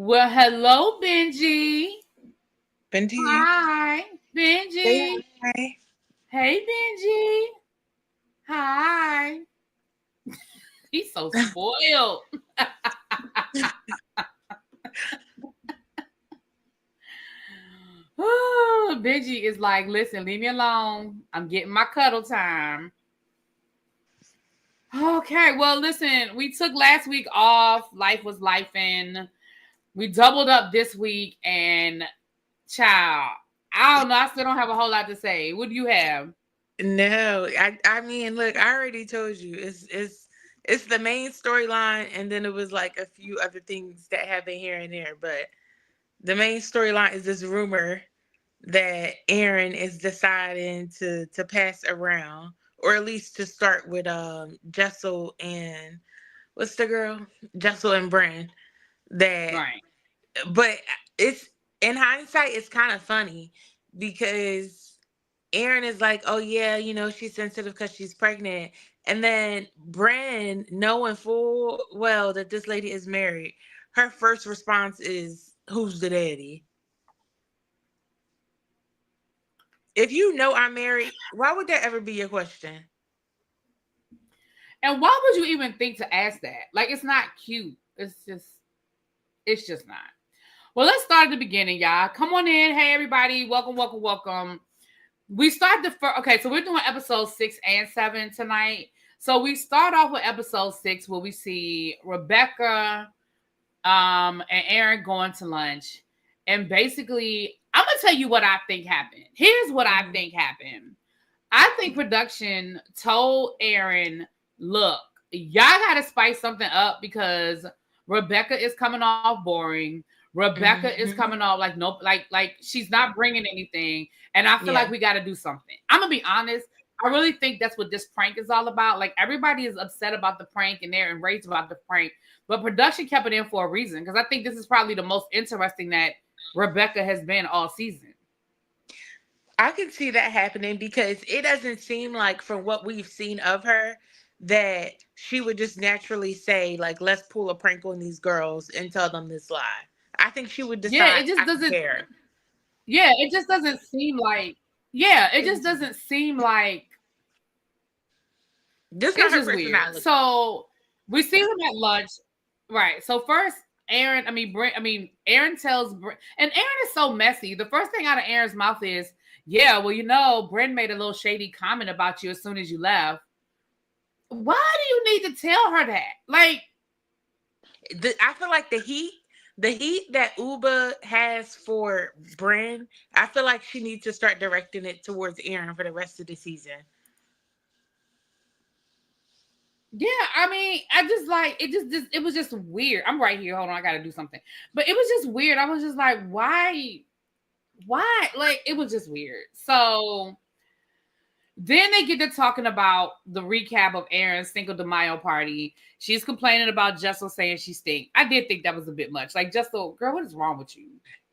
Well, hello, Benji. Benji, Hi, say Benji. hi. Hey, Benji. Hi. He's so spoiled. Benji is like, listen, leave me alone. I'm getting my cuddle time. Okay, well, listen, we took last week off. Life was lifing. We doubled up this week, and child, I don't know. I still don't have a whole lot to say. What do you have? No, I mean, look, I already told you it's the main storyline, and then it was like a few other things that happen here and there. But the main storyline is this rumor that Aaron is deciding to pass around, or at least to start with Jessel and what's the girl? Jessel and Bren. That Right. but it's in hindsight, it's kind of funny because Aaron is like, oh yeah, she's sensitive because she's pregnant. And then Bren, knowing full well that this lady is married, her first response is, who's the daddy? If you know I'm married, why would that ever be your question? And why would you even think to ask that? Like, it's not cute. It's just not. Well, let's start at the beginning, y'all. Come on in. Hey, everybody. Welcome, welcome, welcome. We start the first. Okay, so we're doing episode 6 and 7 tonight. So we start off with episode 6 where we see Rebecca and Aaron going to lunch. And basically, I'm going to tell you what I think happened. Here's what I think happened. I think production told Aaron, look, y'all got to spice something up because Rebecca is coming off boring. Rebecca is Mm-hmm. coming off like nope, like she's not bringing anything, and I feel like Yeah. we got to do something. I'm gonna be honest. I really think that's what this prank is all about. Like everybody is upset about the prank and they're enraged about the prank, but production kept it in for a reason because I think this is probably the most interesting that Rebecca has been all season. I can see that happening because it doesn't seem like, from what we've seen of her, that she would just naturally say, like, let's pull a prank on these girls and tell them this lie. I think she would Yeah, decide, it just I don't doesn't. care. Yeah, it just doesn't seem like. Yeah, it just doesn't seem like. This not It's her just weird. personality. So we see them at lunch, right? So first, Aaron tells, and Aaron is so messy. The first thing out of Aaron's mouth is, "Yeah, well, Brent made a little shady comment about you as soon as you left." Why do you need to tell her that? Like, I feel like the heat that Uba has for Bren, I feel like she needs to start directing it towards Aaron for the rest of the season. yeah, I just like it. It was just weird. I'm right here. Hold on, I got to do something. But it was just weird. I was just like, why? Why? Like, it was just weird. So then they get to talking about the recap of Aaron's Cinco de Mayo party. She's complaining about Jessel saying she stink. I did think that was a bit much. Like, Jessel, girl, what is wrong with you?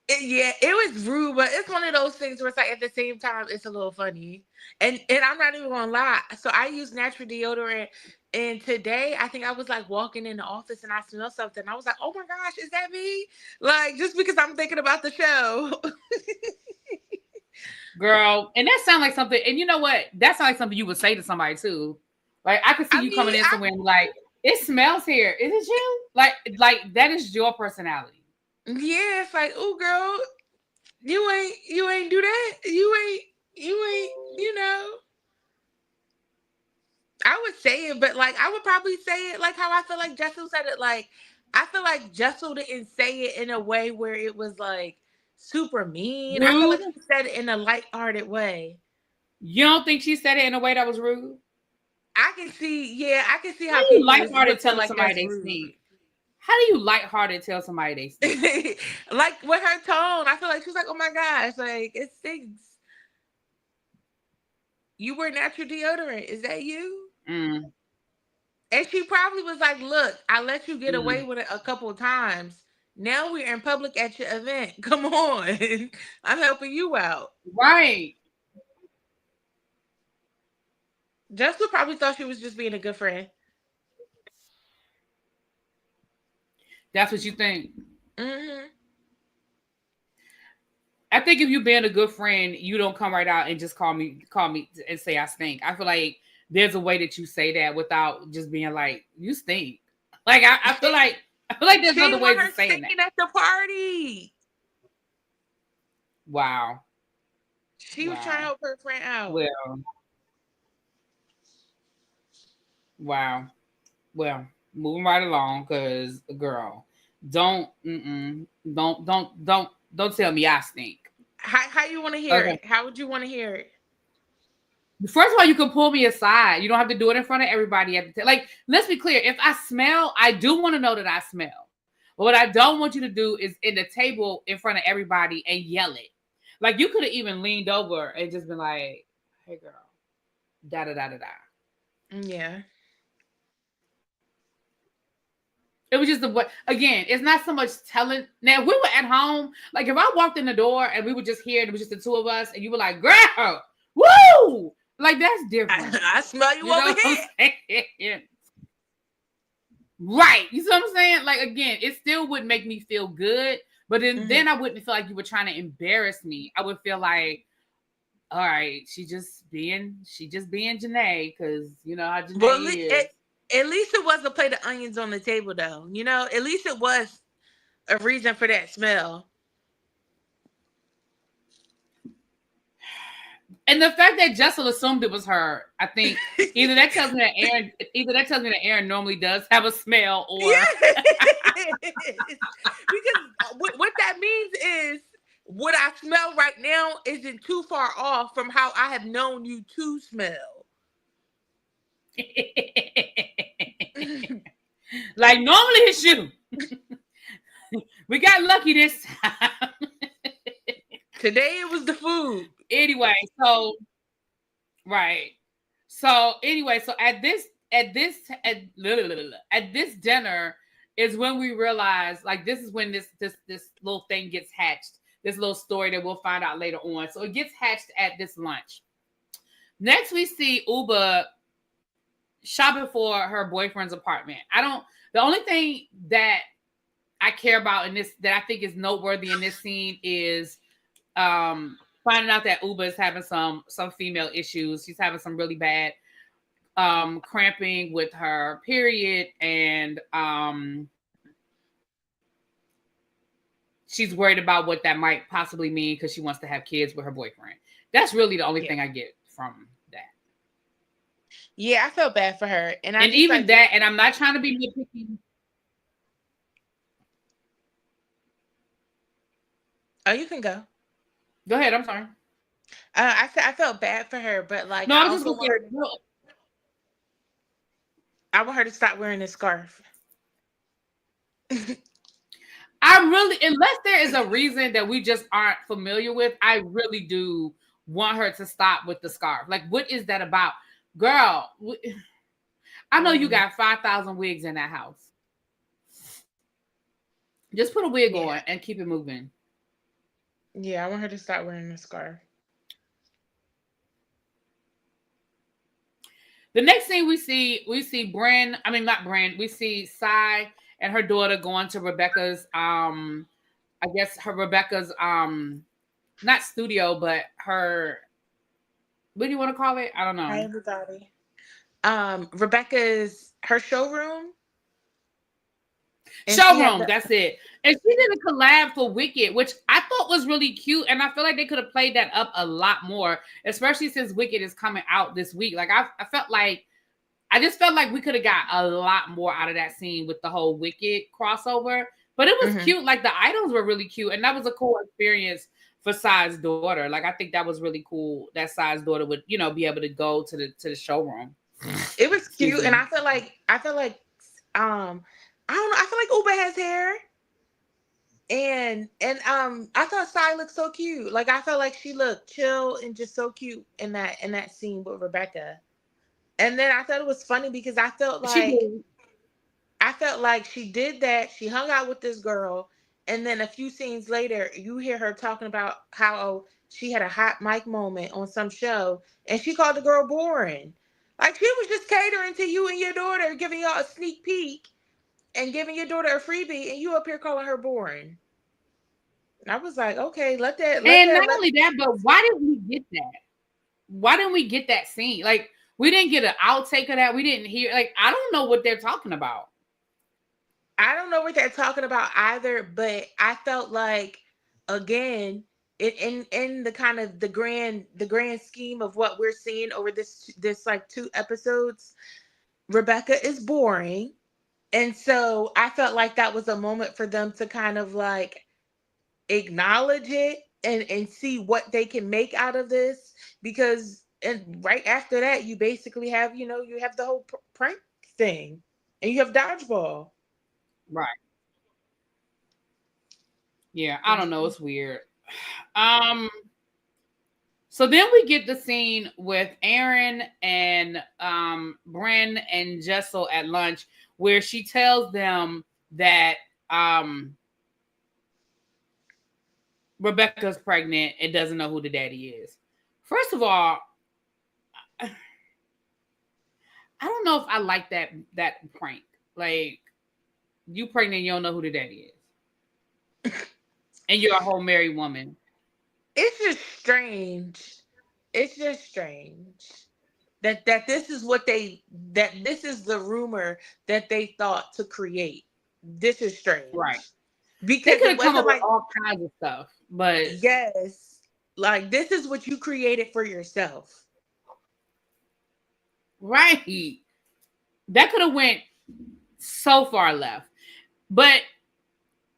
Yeah, it was rude, but it's one of those things where it's like, at the same time it's a little funny. And I'm not even gonna lie. So I use natural deodorant, and today I think I was like walking in the office and I smelled something. I was like, oh my gosh, is that me? Like, just because I'm thinking about the show. Girl, and that sounds like something, and you know what? That sounds like something you would say to somebody too. Like, I could see I you coming mean, in somewhere and be like, it smells here. Is it you? Like that is your personality. yeah, it's like, oh girl, you ain't do that. You ain't. I would say it, but like I would probably say it like how I feel like Jessel said it. Like, I feel like Jessel didn't say it in a way where it was like super mean. I feel like Rude? she said it in a lighthearted way. You don't think she said it in a way that was rude? I can see How how do you people lighthearted would feel telling like somebody that's they rude. stink? How do you lighthearted tell somebody they stink? Like with her tone, I feel like she was like, "Oh my gosh, like it stinks. You wear natural deodorant. Is that you?" Mm, And she probably was like, "Look, I let you get away mm. with it a couple of times. Now we're in public at your event. Come on, I'm helping you out." Right. Jessica probably thought she was just being a good friend. That's what you think. Mm-hmm. I think if you being a good friend, you don't come right out and just call me and say I stink. I feel like there's a way that you say that without just being like, you stink. Like I feel like there's She other didn't want ways of her saying that. singing at the party. Wow. She was trying to Wow. help her friend out. Well, wow. Well, moving right along, cause girl, don't don't tell me I stink. How you want to hear Okay. it? How would you want to hear it? First of all, you can pull me aside. You don't have to do it in front of everybody at the like. Let's be clear. If I smell, I do want to know that I smell. But what I don't want you to do is in the table in front of everybody and yell it. Like you could have even leaned over and just been like, "Hey, girl, da da da da da." Yeah. It was just the way. Again, it's not so much telling. Now, if we were at home, like if I walked in the door and we were just here, and it was just the two of us, and you were like, "Girl, woo!" Like that's different. I smell you You know over what I'm here. saying? Right. You see what I'm saying? Like again, it still would make me feel good, but then I wouldn't feel like you were trying to embarrass me. I would feel like, all right, she just being Janae, because you know how Well, Janae is. at least it was a plate of onions on the table, though. You know, at least it was a reason for that smell. And the fact that Jessel assumed it was her, I think either that tells me that Aaron normally does have a smell, or Yes. Because what that means is what I smell right now isn't too far off from how I have known you to smell. like normally it's you. We got lucky this time. Today it was the food. Anyway, so right. So anyway, so at this dinner is when we realize, like, this is when this little thing gets hatched. This little story that we'll find out later on. So it gets hatched at this lunch. Next, we see Uba shopping for her boyfriend's apartment. The only thing that I care about in this, that I think is noteworthy in this scene, is finding out that Uba is having some female issues. She's having some really bad cramping with her period, and she's worried about what that might possibly mean because she wants to have kids with her boyfriend. That's really the only thing I get from that. Yeah, I felt bad for her, and even like that, and I'm not trying to be nitpicky. Oh, you can go. Go ahead. I'm sorry. I felt bad for her, but like no, I was just gonna I want her to stop wearing this scarf. I really, unless there is a reason that we just aren't familiar with, I really do want her to stop with the scarf. Like, what is that about? Girl, I know you got 5,000 wigs in that house. Just put a wig on and keep it moving. Yeah, I want her to stop wearing the scarf. The next thing we see Bren, I mean not Bren, we see Sai and her daughter going to Rebecca's I guess her Rebecca's not studio, but her, what do you want to call it? I don't know. Hi everybody. Rebecca's, her showroom. Showroom, that's it. And she did a collab for Wicked, which I thought was really cute. And I feel like they could have played that up a lot more, especially since Wicked is coming out this week. Like I just felt like we could have got a lot more out of that scene with the whole Wicked crossover. But it was cute. Like the items were really cute. And that was a cool experience for Sai's daughter. Like I think that was really cool that Sai's daughter would, you know, be able to go to the showroom. It was cute. And I feel like I don't know. I feel like Uba has hair, and I thought Sai looked so cute. Like I felt like she looked chill and just so cute in that scene with Rebecca. And then I thought it was funny because I felt like she did that. She hung out with this girl, and then a few scenes later, you hear her talking about how she had a hot mic moment on some show, and she called the girl boring. Like she was just catering to you and your daughter, giving y'all a sneak peek. and giving your daughter a freebie, and you up here calling her boring. And I was like, okay, And not only that, but why didn't we get that? Why didn't we get that scene? Like, we didn't get an outtake of that. We didn't hear. Like, I don't know what they're talking about. I don't know what they're talking about either, but I felt like, again, in the kind of the grand scheme of what we're seeing over this like 2 episodes, Rebecca is boring. And so I felt like that was a moment for them to kind of like acknowledge it and see what they can make out of this, because and right after that you basically have, you have the whole prank thing, and you have dodgeball. Right. Yeah, I don't know. It's weird. Um. So then we get the scene with Aaron and Bryn and Jessel at lunch, where she tells them that Rebecca's pregnant and doesn't know who the daddy is. First of all, I don't know if I like that prank. Like, you pregnant, you don't know who the daddy is, and you're a whole married woman. It's just strange. It's just strange that this is that this is the rumor that they thought to create. This is Right. strange They because could it have come up wasn't with like, all kinds of stuff, but yes, like this is what you created for yourself. right. That could have went so far left. But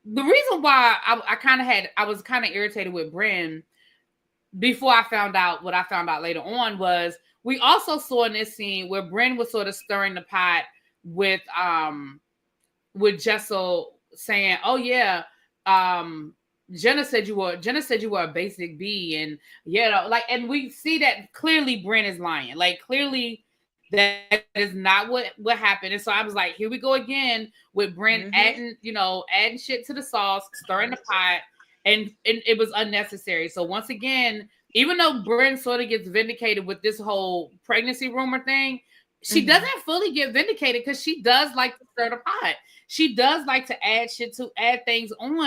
the reason why I was kind of irritated with Bryn before I found out what I found out later on was we also saw in this scene where Bryn was sort of stirring the pot with Jessel saying, "Oh yeah, Jenna said you were a basic B," and like, and we see that clearly Bryn is lying. Like, clearly that is not what happened. And so I was like, here we go again with Bryn adding shit to the sauce, stirring the pot, and it was unnecessary. So once again, even though Bryn sort of gets vindicated with this whole pregnancy rumor thing, she doesn't fully get vindicated because she does like to stir the pot. She does like to add things on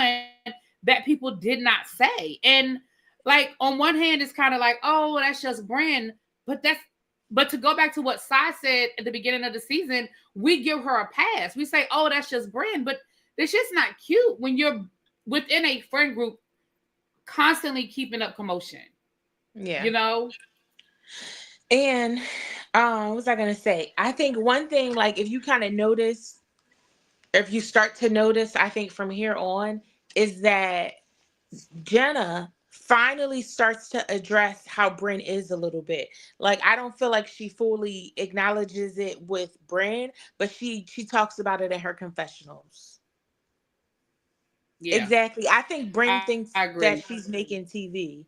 that people did not say. And like, on one hand, it's kind of like, oh, that's just Bryn, but to go back to what Sai said at the beginning of the season, we give her a pass. We say, oh, that's just Bryn, but it's just not cute when you're within a friend group constantly keeping up commotion. Yeah. You know? And what was I gonna say? I think one thing, like if you kind of notice, if you start to notice, I think from here on, is that Jenna finally starts to address how Bryn is a little bit. Like, I don't feel like she fully acknowledges it with Bryn, but she talks about it in her confessionals. Yeah. Exactly. I think Bryn I thinks agree. that she's making TV.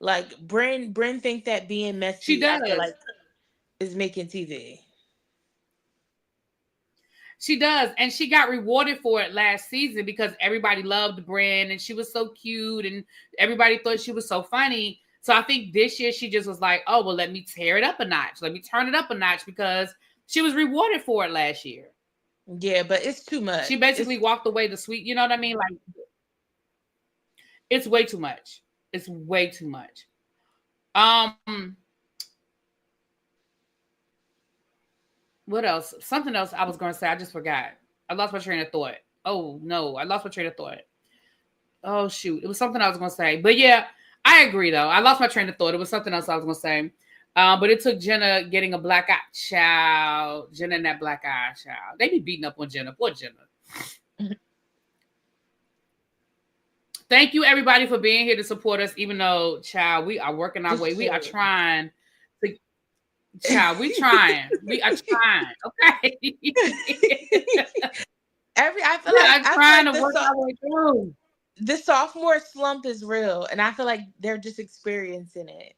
Like Bryn thinks that being She messy, I feel does. like, is making TV. She does. And she got rewarded for it last season because everybody loved Bryn and she was so cute and everybody thought she was so funny. So I think this year she just was like, oh, well, let me tear it up a notch. Let me turn it up a notch because she was rewarded for it last year. Yeah, but it's too much. She basically walked away the sweet, you know what I mean? Like, it's way too much. It's way too much. What else? Something else I was going to say. I just forgot. I lost my train of thought. Oh, no. I lost my train of thought. Oh, shoot. It was something I was going to say. But yeah, I agree, though. I lost my train of thought. It was something else I was going to say. But it took Jenna getting a black eye. Child. Jenna and that black eye, child. They be beating up on Jenna. Poor Jenna. Thank you, everybody, for being here to support us, even though, child, we are working our way. We are trying to... Child, we trying. We are trying. Okay. I feel like I'm trying to work our way through. The sophomore slump is real, and I feel like they're just experiencing it.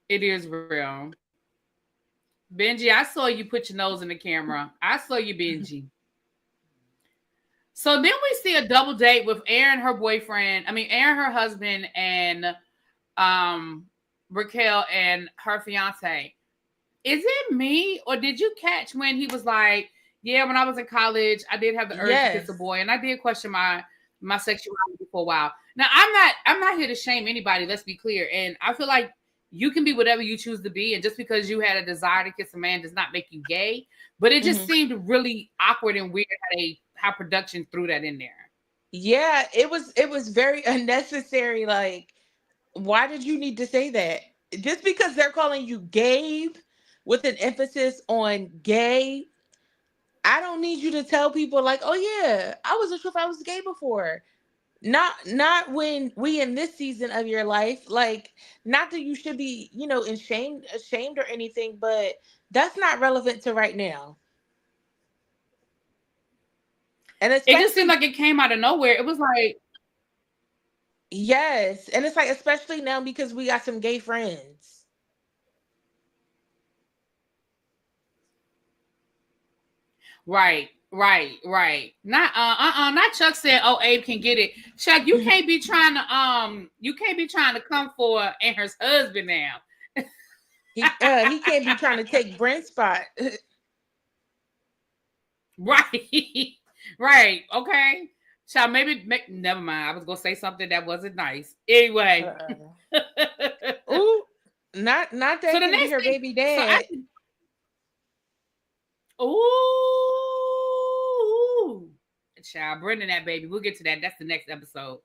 It is real. Benji, I saw you put your nose in the camera. I saw you, Benji. So then we see a double date with Aaron, her boyfriend. Aaron, her husband, and Raquel and her fiance. Is it me, or did you catch when he was like, Yeah, when I was in college, I did have the urge to kiss a Yes. boy, and I did question my sexuality for a while. Now, I'm not here to shame anybody. Let's be clear, and I feel like you can be whatever you choose to be, and just because you had a desire to kiss a man does not make you gay. But it just seemed really awkward and weird how production threw that in there. Yeah, it was very unnecessary. Like, why did you need to say that? Just because they're calling you Gabe with an emphasis on gay, I don't need you to tell people like, oh yeah, I wasn't sure if I was gay before. Not when we in this season of your life. Like, not that you should be, ashamed or anything, but that's not relevant to right now. And It just seemed especially, like it came out of nowhere. It was like, yes, and it's like especially now because we got some gay friends. right. Not Chuck said, "Oh, Abe can get it." Chuck, you can't be trying to come for Aaron's husband now. He can't be trying to take Brent's spot. Right, right, okay. Child, never mind. I was gonna say something that wasn't nice. Anyway, Ooh, not so that the can be next her thing, baby so dad. after, ooh, child, Brendan, that baby. We'll get to that. That's the next episode.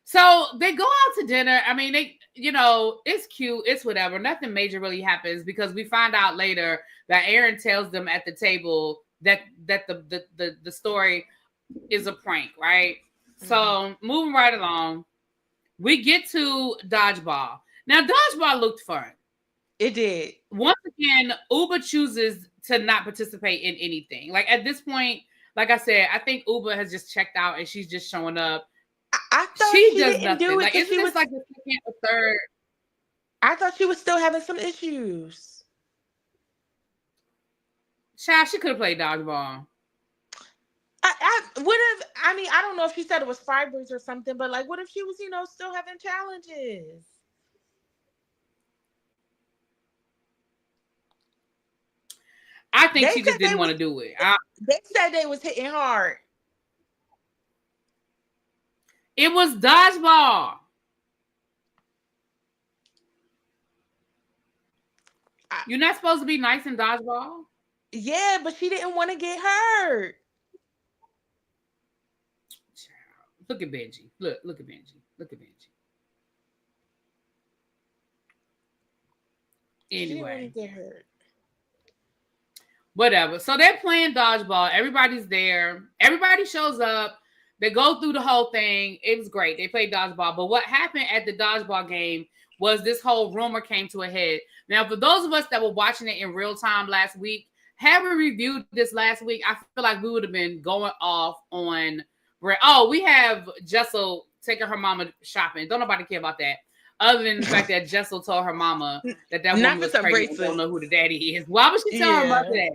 So they go out to dinner. I mean, it's cute. It's whatever. Nothing major really happens because we find out later that Aaron tells them at the table that the story is a prank, right? So moving right along, we get to dodgeball. Now, dodgeball looked fun. It did. Once again, Uber chooses to not participate in anything. Like at this point, like I said, I think Uber has just checked out and she's just showing up. I thought She she does didn't do nothing. it Like, because isn't she this was. like the second or third? I thought she was still having some issues. Child, she could have played dodgeball. I would have. I mean, I don't know if she said it was fibers or something, but like, what if she was, still having challenges? I think They she said just they didn't want was. to do it. They said they was hitting hard. It was dodgeball. You're not supposed to be nice in dodgeball. Yeah, but she didn't want to get hurt. Child, look at Benji. Look at Benji. Look at Benji. She didn't want to Anyway, get hurt. whatever. So they're playing dodgeball. Everybody's there. Everybody shows up. They go through the whole thing. It was great. They played dodgeball. But what happened at the dodgeball game was this whole rumor came to a head. Now, for those of us that were watching it in real time last week, having reviewed this last week, I feel like we would have been going off on. Oh, we have Jessel taking her mama shopping. Don't nobody care about that. Other than the fact that Jessel told her mama that Not woman for was some pregnant and don't bracelets. know who the daddy is. Why would she tell her mother Yeah.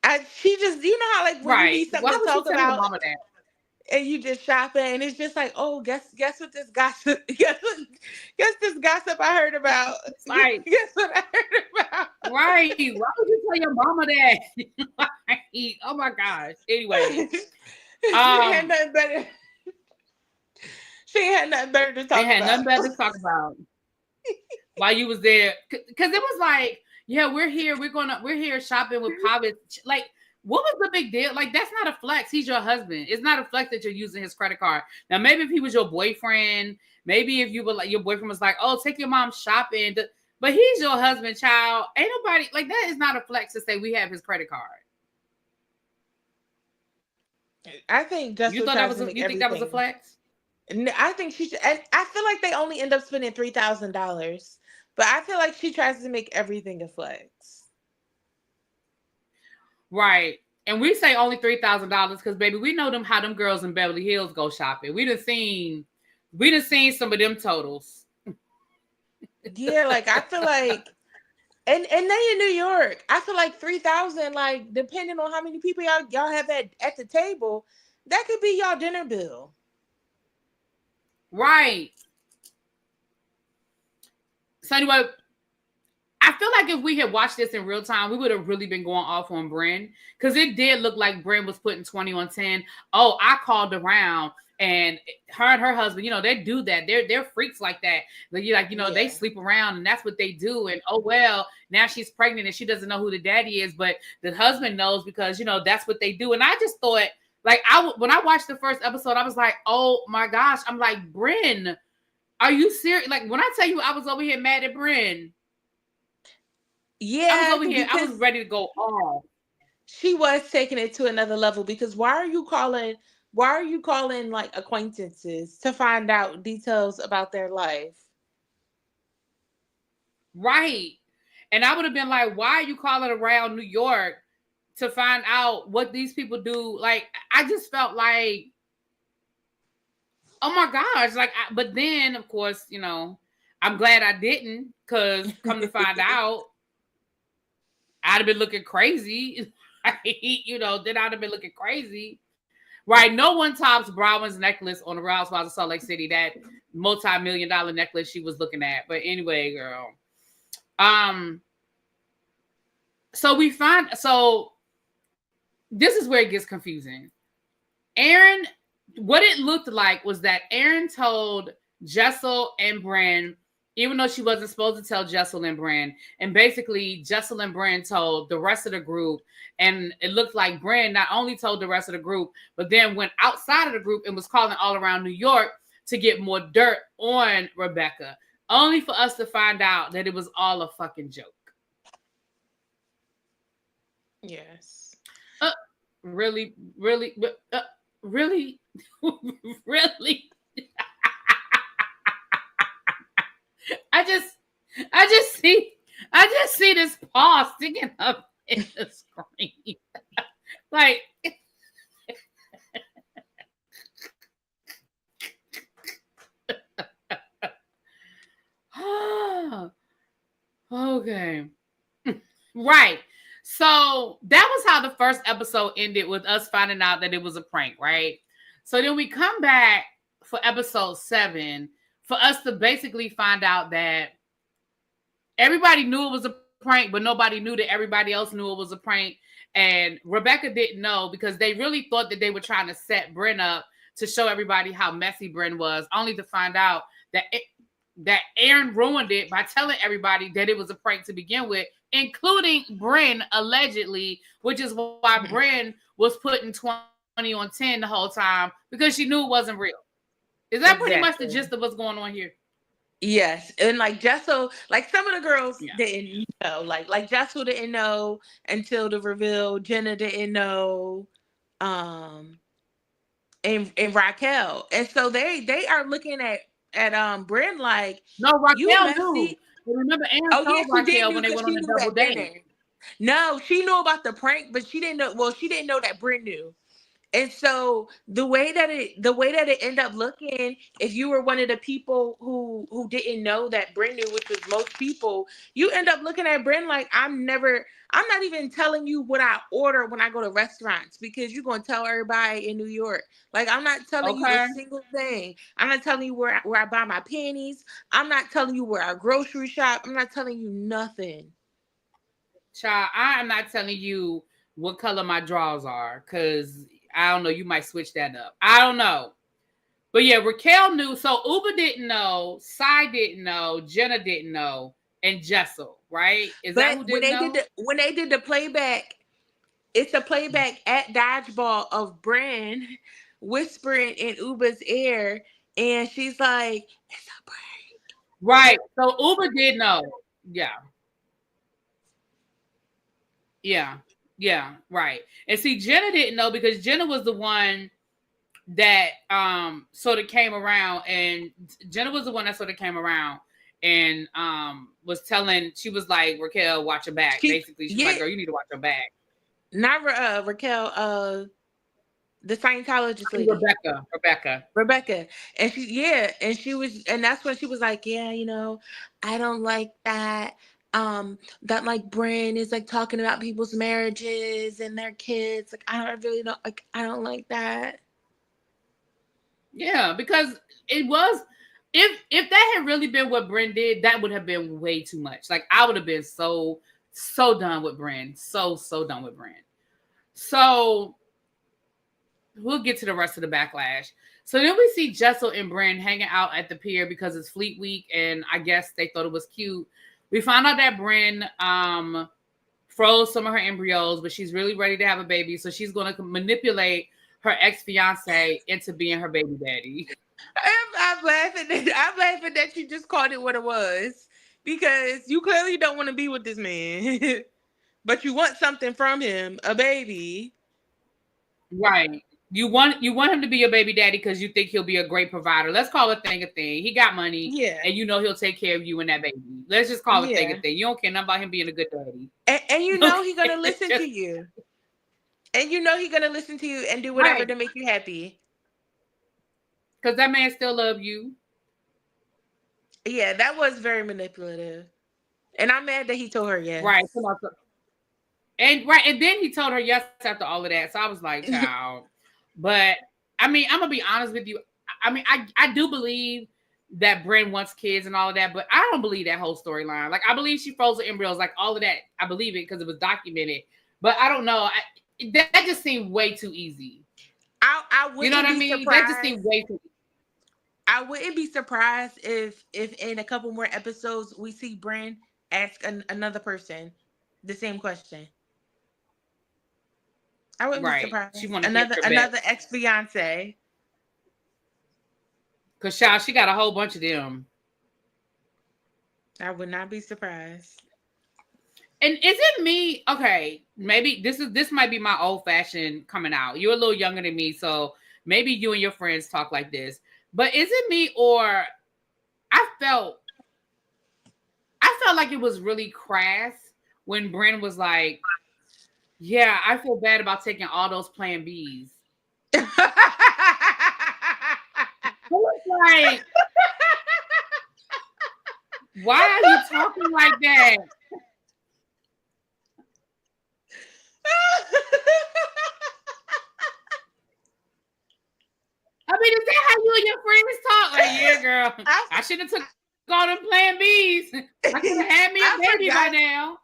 that? She just, how like when you Right. need something Why to would she talk tell her about mama that? and you just shopping and it's just like, oh, guess what this gossip guess this gossip I heard about. Right. Guess what I heard about. Right. Why would you tell your mama that? Right. Oh my gosh. Anyway. She had nothing better. She had nothing better to talk They had about. nothing better to talk about while you was there. Cause it was like, yeah, we're here. We're here shopping with Pavis. Like, what was the big deal? Like, that's not a flex. He's your husband. It's not a flex that you're using his credit card. Now, maybe if he was your boyfriend, maybe if you were like your boyfriend was like, oh, take your mom shopping. But he's your husband, child. Ain't nobody like that is not a flex to say we have his credit card. I think Jessica tries to make you think that was a everything. flex? I think she should. I feel like they only end up spending $3,000, but I feel like she tries to make everything a flex. Right. And we say only $3,000 because, baby, we know how them girls in Beverly Hills go shopping. We done seen some of them totals. Yeah, like I feel like, and they in New York. I feel like 3,000, like depending on how many people y'all have at the table, that could be y'all dinner bill. Right. So anyway, I feel like if we had watched this in real time, we would have really been going off on Bryn, because it did look like Bryn was putting 20 on 10. Oh, I called around, and her and her husband, they do that. They're freaks like that. They sleep around, and that's what they do. And oh well, now she's pregnant and she doesn't know who the daddy is, but the husband knows because that's what they do. And I just thought, when I watched the first episode, I was like, oh my gosh, I'm like, Bryn, are you serious? Like, when I tell you I was over here mad at Bryn. Yeah, I was over here. I was ready to go off. She was taking it to another level, because why are you calling like acquaintances to find out details about their life? Right. And I would have been like, why are you calling around New York to find out what these people do? Like, I just felt like, oh my gosh. But then, of course, I'm glad I didn't, because come to find out, I'd have been looking crazy. Then I'd have been looking crazy. Right. No one tops Brown's necklace on the Real Housewives of Salt Lake City, that multi-million-dollar necklace she was looking at. But anyway, girl. So this is where it gets confusing. Aaron, what it looked like was that Aaron told Jessel and Bryn, even though she wasn't supposed to tell Jessel and Bryn. And basically, Jessel and Bryn told the rest of the group. And it looked like Bryn not only told the rest of the group, but then went outside of the group and was calling all around New York to get more dirt on Rebecca. Only for us to find out that it was all a fucking joke. Yes. Really? Really? I just see this paw sticking up in the screen. Like, okay. Right. So that was how the first episode ended, with us finding out that it was a prank, right? So then we come back for episode 7 for us to basically find out that everybody knew it was a prank, but nobody knew that everybody else knew it was a prank. And Rebecca didn't know, because they really thought that they were trying to set Bryn up to show everybody how messy Bryn was, only to find out that Aaron ruined it by telling everybody that it was a prank to begin with, including Bryn, allegedly, which is why Bryn was putting 20 on 10 the whole time, because she knew it wasn't real. Is that pretty much the gist of what's going on here? Yes. And like Jessel, like some of the girls didn't know. Like Jessel didn't know until the reveal. Jenna didn't know. And Raquel. And so they are looking at Bryn like, no, Raquel knew. Remember, Aaron told Raquel when they went on the double date. No, she knew about the prank, but she didn't know. Well, she didn't know that Bryn knew. And so the way that it ended up looking, if you were one of the people who didn't know that Bryn knew, which was most people, you end up looking at Bryn like, I'm not even telling you what I order when I go to restaurants, because you're going to tell everybody in New York. Like, I'm not telling you a single thing. I'm not telling you where I buy my panties. I'm not telling you where I grocery shop. I'm not telling you nothing. Child, I am not telling you what color my drawers are, because I don't know, you might switch that up. I don't know. But yeah, Raquel knew. So Uba didn't know, Sai didn't know, Jenna didn't know, and Jessel, right? Is that who didn't know? When they did the playback, it's a playback at Dodgeball of Bryn whispering in Uba's ear, and she's like, it's a prank. Right. So Uba did know. Yeah. Yeah. Yeah, right. And see, Jenna didn't know, because Jenna was the one that sort of came around, and was telling, she was like, Raquel, watch your back. Basically, she's like, girl, you need to watch your back. Not Raquel, the Scientologist lady. Rebecca. And and that's when she was like, yeah, I don't like that. That like Bryn is like talking about people's marriages and their kids. Like, I don't like that. Yeah, because it was, if that had really been what Bryn did, that would have been way too much. Like I would have been so done with Bryn. So done with Bryn. So we'll get to the rest of the backlash. So then we see Jessel and Bryn hanging out at the pier because it's Fleet Week, and I guess they thought it was cute. We found out that Bryn froze some of her embryos, but she's really ready to have a baby, so she's going to manipulate her ex-fiance into being her baby daddy. I'm laughing that you just called it what it was, because you clearly don't want to be with this man, but you want something from him, a baby. Right. You want him to be your baby daddy because you think he'll be a great provider. Let's call a thing a thing. He got money, yeah, and you know he'll take care of you and that baby. Let's just call a thing a thing. You don't care nothing about him being a good daddy. And you know he's gonna listen to you. And you know he's gonna listen to you and do whatever to make you happy. Because that man still love you. Yeah, that was very manipulative. And I'm mad that he told her yes. Right. And then he told her yes after all of that. So I was like, child. But I mean, I'm gonna be honest with you. I mean, I do believe that Bryn wants kids and all of that, but I don't believe that whole storyline. Like, I believe she froze the embryos, like all of that. I believe it because it was documented. But I don't know. That just seemed way too easy. I wouldn't, you know what I mean? Surprised. That just seemed way too easy. I wouldn't be surprised if in a couple more episodes we see Bryn ask another person the same question. I wouldn't be surprised. She another ex-fiance. Cause child, she got a whole bunch of them. I would not be surprised. And is it me? Okay, maybe this might be my old fashioned coming out. You're a little younger than me, so maybe you and your friends talk like this. But is it me, or I felt like it was really crass when Bryn was like, yeah, I feel bad about taking all those Plan Bs. I was like, why are you talking like that? I mean, is that how you and your friends talk? Like, yeah, girl, I should have took all them Plan Bs. I could have had me a baby by now.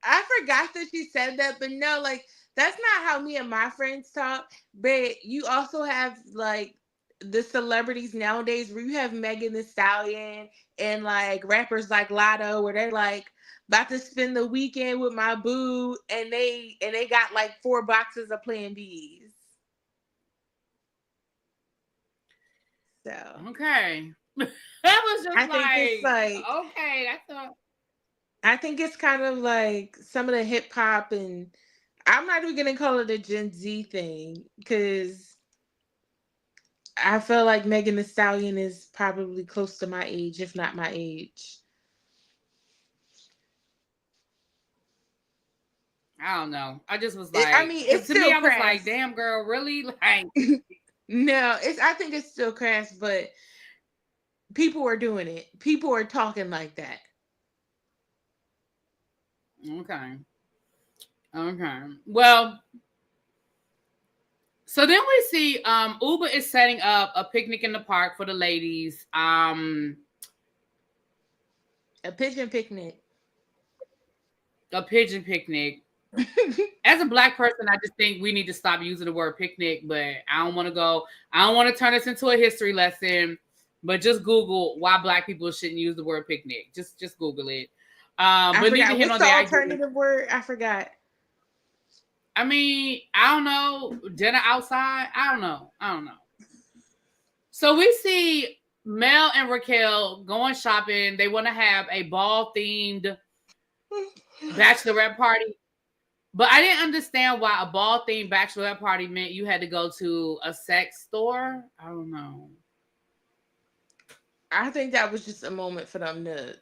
I forgot that she said that, but no, like, that's not how me and my friends talk. But you also have, like, the celebrities nowadays where you have Megan Thee Stallion and, like, rappers like Lotto, where they're like, about to spend the weekend with my boo, and they got like 4 boxes of Plan Bs. So okay, that was just okay. I think it's kind of like some of the hip hop, and I'm not even gonna call it a Gen Z thing because I feel like Megan Thee Stallion is probably close to my age, if not my age. I don't know. I just was like, it's to still me, I was crass. like, damn, girl, really? Like, no, I think it's still crass, but people are doing it. People are talking like that. Okay. Well, so then we see Uber is setting up a picnic in the park for the ladies. A pigeon picnic. A pigeon picnic. As a Black person, I just think we need to stop using the word picnic, but I don't want to turn this into a history lesson, but just Google why Black people shouldn't use the word picnic. Just Google it. But neither here nor there. Alternative word? I forgot. I mean, I don't know. Dinner outside? I don't know. So we see Mel and Raquel going shopping. They want to have a ball-themed bachelorette party. But I didn't understand why a ball-themed bachelorette party meant you had to go to a sex store. I don't know. I think that was just a moment for them to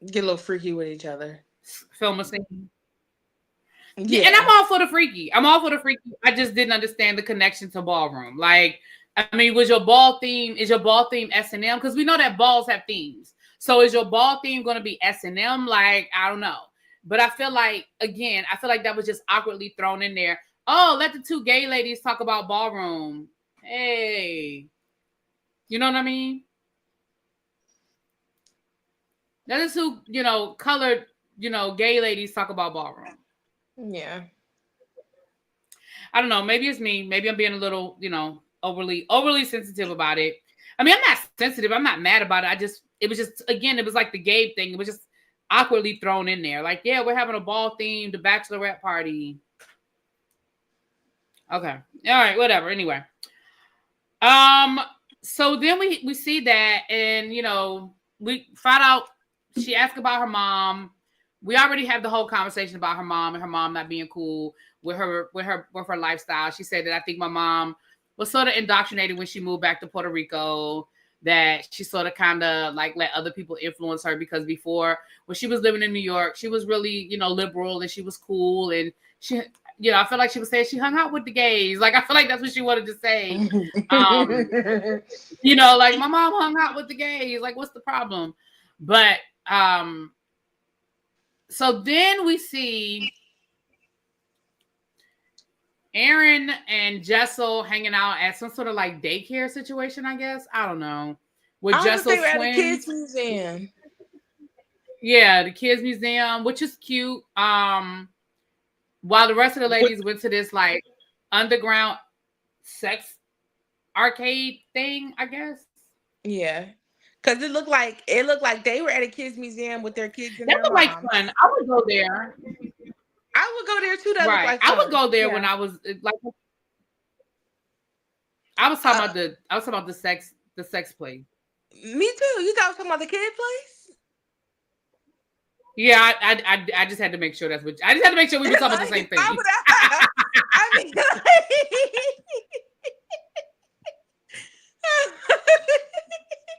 get a little freaky with each other. Film a scene. Yeah, and I'm all for the freaky. I just didn't understand the connection to ballroom. Like, I mean, is your ball theme S&M? Because we know that balls have themes. So is your ball theme going to be S&M? Like, I don't know. But I feel like that was just awkwardly thrown in there. Oh, let the 2 gay ladies talk about ballroom. Hey. You know what I mean? That is who, colored, gay ladies talk about ballroom. Yeah. I don't know. Maybe it's me. Maybe I'm being a little, overly sensitive about it. I mean, I'm not sensitive. I'm not mad about it. It was just, again, it was like the Gabe thing. It was just awkwardly thrown in there. Like, yeah, we're having a ball themed bachelorette party. Okay. All right. Whatever. Anyway. So then we see that, and we found out she asked about her mom. We already have the whole conversation about her mom and her mom not being cool with her lifestyle. She said that I think my mom was sort of indoctrinated when she moved back to Puerto Rico, that she sort of kind of like let other people influence her, because before, when she was living in New York, she was really, liberal, and she was cool, and she, I feel like she was saying she hung out with the gays. Like, I feel like that's what she wanted to say. Like, my mom hung out with the gays. Like, what's the problem? But so then we see Aaron and Jessel hanging out at some sort of like daycare situation, I guess. I don't know. With Jessel's twins. At a twins. kids museum. Yeah, the kids museum, which is cute. While the rest of the ladies went to this like underground sex arcade thing, I guess. Yeah. Because it looked like they were at a kids museum with their kids and that their looked moms. like fun. I would go there. I would go there too. That Right. Like I would go there when I was like, I was talking about the sex play. Me too. You thought I was talking about the kid place? Yeah, I just had to make sure I just had to make sure we were talking about the same thing. I mean,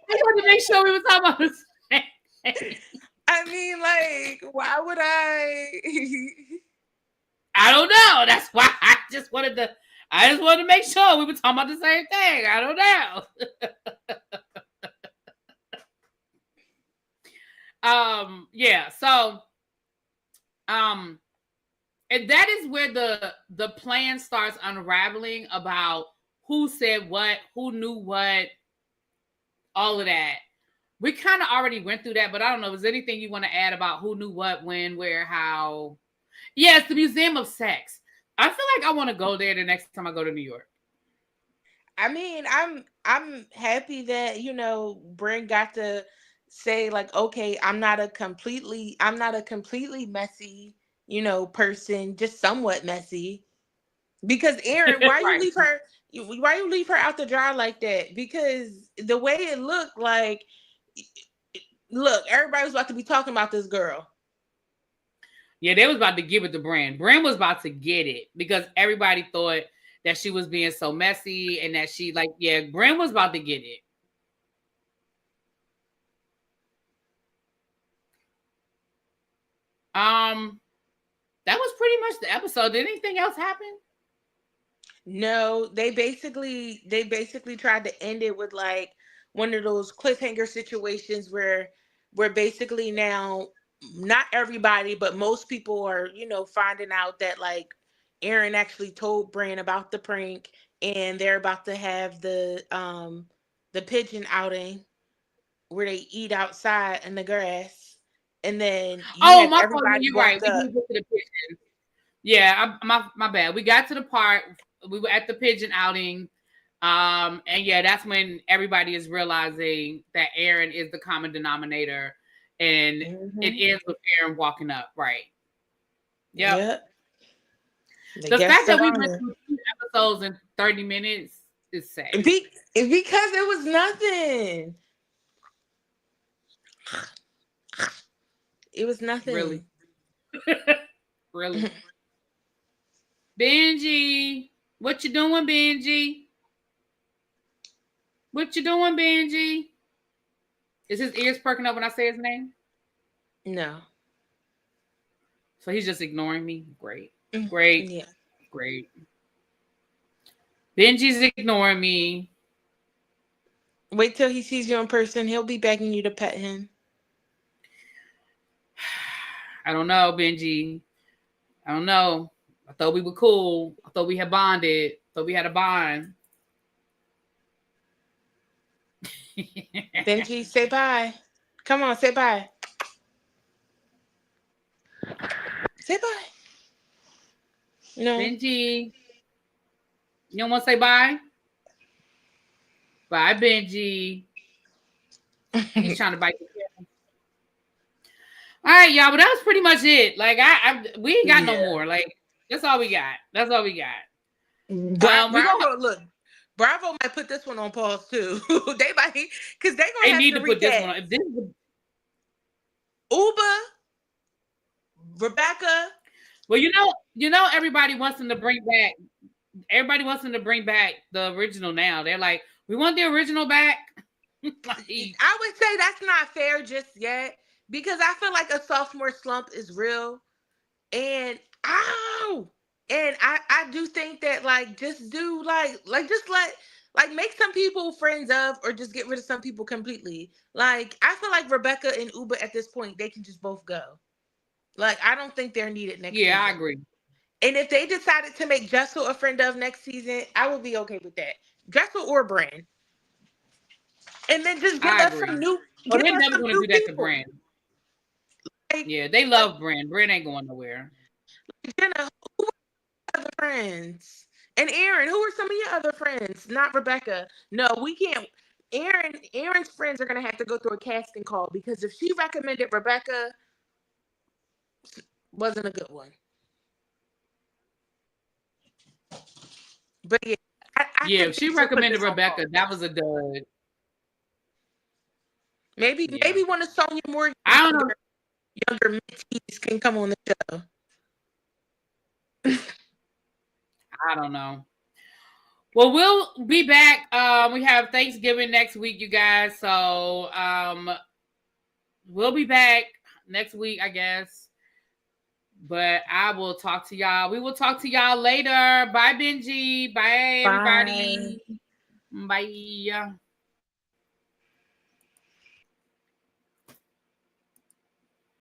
I wanted to make sure we were talking about the same thing. I mean, like, why would I? I don't know. That's why I just wanted to make sure we were talking about the same thing. I don't know. Yeah. So, and that is where the plan starts unraveling about who said what, who knew what, all of that. We kind of already went through that, but I don't know. Is there anything you want to add about who knew what, when, where, how? Yeah, it's the Museum of Sex. I feel like I want to go there the next time I go to New York. I mean, I'm happy that Bryn got to say like, okay, I'm not a completely messy, person, just somewhat messy. Because Aaron, why Right. you leave her? Why you leave her out to dry like that? Because the way it looked like, look, everybody was about to be talking about this girl. Yeah, they was about to give it to Bryn. Bryn was about to get it because everybody thought that she was being so messy and that she Bryn was about to get it. That was pretty much the episode. Did anything else happen? No, they basically tried to end it with like one of those cliffhanger situations where basically now not everybody, but most people are, finding out that like Aaron actually told Bryn about the prank, and they're about to have the pigeon outing where they eat outside in the grass, and then My fault. You're right. walked We up. did get to the pigeon. Yeah, my bad. We got to the part. We were at the pigeon outing. And yeah, that's when everybody is realizing that Aaron is the common denominator, and it ends with Aaron walking up. Right. Yep. The fact that we went through 2 episodes in 30 minutes is sad. Because it was nothing. It was nothing. Really? Really? Benji, what you doing, Benji? What you doing, Benji? Is his ears perking up when I say his name? No. So he's just ignoring me? Great. Great. Yeah. Great. Benji's ignoring me. Wait till he sees you in person. He'll be begging you to pet him. I don't know, Benji. I don't know. I thought we were cool. I thought we had bonded. I thought we had a bond. Benji, say bye. Come on, say bye. Say bye. No. Benji, you don't want to say bye? Bye, Benji. He's trying to bite the camera. All right, y'all, but that was pretty much it. Like, we ain't got no more. Like, that's all we got. That's all we got. Bravo, look. Bravo might put this one on pause too. They might, because they need to put this one on. If this is Uba, Rebecca. Well, you know, everybody wants them to bring back. Everybody wants them to bring back the original. Now they're like, we want the original back. I would say that's not fair just yet, because I feel like a sophomore slump is real, and I do think that just do just make some people friends of, or just get rid of some people completely. Like, I feel like Rebecca and Uba at this point, they can just both go. Like, I don't think they're needed next season. I agree. And if they decided to make Jessel a friend of next season, I would be okay with that. Jessel or Brand. And then just give us some new. They're never going to do that to Brand. Yeah, they love Brand. Brand ain't going nowhere. Jenna, who are other friends? And Aaron, who are some of your other friends? Not Rebecca. No, we can't. Aaron's friends are going to have to go through a casting call, because if she recommended Rebecca, wasn't a good one. But yeah, if she recommended Rebecca, that was a dud. Maybe one of Sonia Morgan, I don't know, younger mentees can come on the show. I don't know. Well, we'll be back. We have Thanksgiving next week, you guys. So we'll be back next week, I guess. But I will talk to y'all. We will talk to y'all later. Bye, Benji. Bye, everybody. Bye.